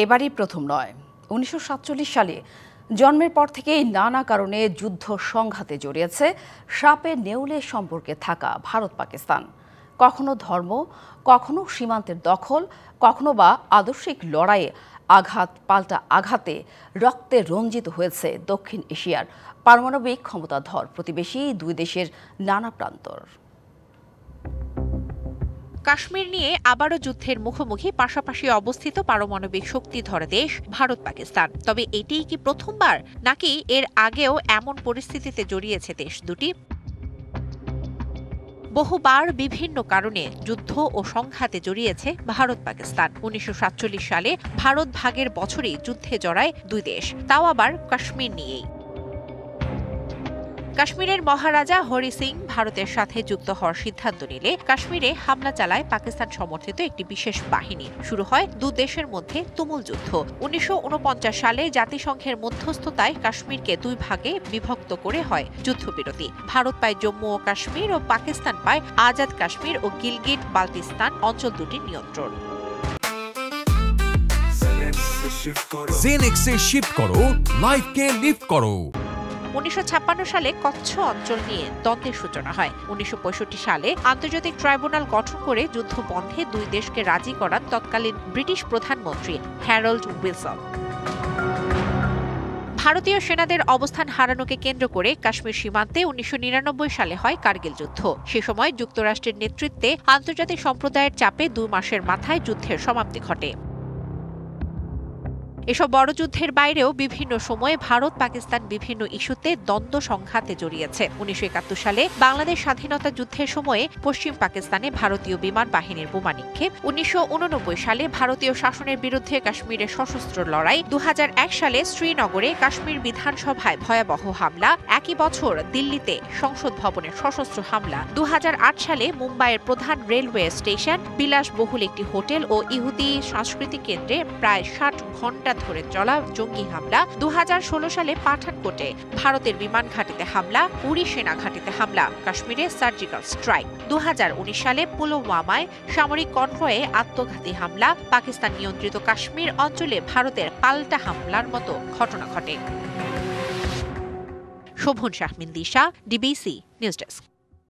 এবারই প্রথম নয়। ১৯৪৭ সালে জন্মের পর থেকেই নানা কারণে যুদ্ধ সংঘাতে জড়িয়েছে সাপে নেউলে সম্পর্কে থাকা ভারত পাকিস্তান। কখনো ধর্ম, কখনো সীমান্তের দখল, কখনো বা আদর্শিক লড়াইয়ে আঘাত পাল্টা আঘাতে রক্তে রঞ্জিত হয়েছে দক্ষিণ এশিয়ার পারমাণবিক ক্ষমতাধর প্রতিবেশী দুই দেশের নানা প্রান্তর। কাশ্মীর নিয়ে আবারও যুদ্ধের মুখোমুখি পাশাপাশি অবস্থিত পারমাণবিক শক্তিধর দেশ ভারত পাকিস্তান। তবে এটিই কি প্রথমবার, নাকি এর আগেও এমন পরিস্থিতিতে জড়িয়েছে দেশ দুটি? বহুবার বিভিন্ন কারণে যুদ্ধ ও সংঘাতে জড়িয়েছে ভারত পাকিস্তান। ১৯৪৭ সালে ভারত ভাগের বছরই যুদ্ধে জড়ায় দুই দেশ, তাও আবার কাশ্মীর নিয়েই। কাশ্মীরের মহারাজা হরি সিং ভারতের সাথে যুক্ত হওয়ার সিদ্ধান্ত নিলে কাশ্মীরে হামলা চালায় পাকিস্তান সমর্থিত একটি বিশেষ বাহিনী। শুরু হয় দু দেশের মধ্যে তুমুল যুদ্ধ। ১৯৪৯ সালে জাতিসংঘের মধ্যস্থতায় কাশ্মীরকে দুই ভাগে বিভক্ত করে হয় যুদ্ধবিরতি। ভারত পায় জম্মু ও কাশ্মীর ও পাকিস্তান পায় আজাদ কাশ্মীর ও গিলগিট বাল্টিস্তান অঞ্চল দুটির নিয়ন্ত্রণ। জেনেক্সে শিফট করো, লাইফকে লিফট করো। ১৯৫৬ সালে কচ্ছ অঞ্চল নিয়ে দ্বন্দ্বের সূচনা হয়। ১৯৬৫ সালে আন্তর্জাতিক ট্রাইব্যুনাল গঠন করে যুদ্ধ বন্ধে দুই দেশকে রাজি করান তৎকালীন ব্রিটিশ প্রধানমন্ত্রী হ্যারল্ড উইলসন। ভারতীয় সেনাদের অবস্থান হারানোকে কেন্দ্র করে কাশ্মীর সীমান্তে ১৯৯৯ সালে হয় কার্গিল যুদ্ধ। সে সময় যুক্তরাষ্ট্রের নেতৃত্বে আন্তর্জাতিক সম্প্রদায়ের চাপে ২ মাসের মাথায় যুদ্ধের সমাপ্তি ঘটে। এসব বড় যুদ্ধের বাইরেও বিভিন্ন সময়ে ভারত পাকিস্তান বিভিন্ন ইস্যুতে দ্বন্দ্ব সংঘাতে জড়িয়েছে। ১৯৭১ সালে বাংলাদেশ স্বাধীনতা যুদ্ধের সময়ে পশ্চিম পাকিস্তানে ভারতীয় বিমান বাহিনীর বোমা নিক্ষেপ, ১৯৮৯ সালে ভারতীয় শাসনের বিরুদ্ধে কাশ্মীরে সশস্ত্র লড়াই, ২০০১ সালে শ্রীনগরে কাশ্মীর বিধানসভায় ভয়াবহ হামলা, একই বছর দিল্লিতে সংসদ ভবনে সশস্ত্র হামলা, ২০০৮ সালে মুম্বাইয়ের প্রধান রেলওয়ে স্টেশন, বিলাসবহুল একটি হোটেল ও ইহুদি সাংস্কৃতিক কেন্দ্রে প্রায় ৬০ ঘণ্টা ধরে চলা জঙ্গি হামলা, ২০১৬ সালে পাঠানকোটে ভারতের বিমান ঘাঁটিতে হামলা, উড়ি সেনা ঘাঁটিতে হামলা, কাশ্মীরে সার্জিক্যাল স্ট্রাইক, ২০১৯ সালে পুলওয়ামায় সামরিক কনভয়ে আত্মঘাতী হামলা, পাকিস্তান নিয়ন্ত্রিত কাশ্মীর অঞ্চলে ভারতের পাল্টা হামলার মতো ঘটনা ঘটে। শোভন শাহমিন দিশা, ডিবিসি নিউজ ডেস্ক।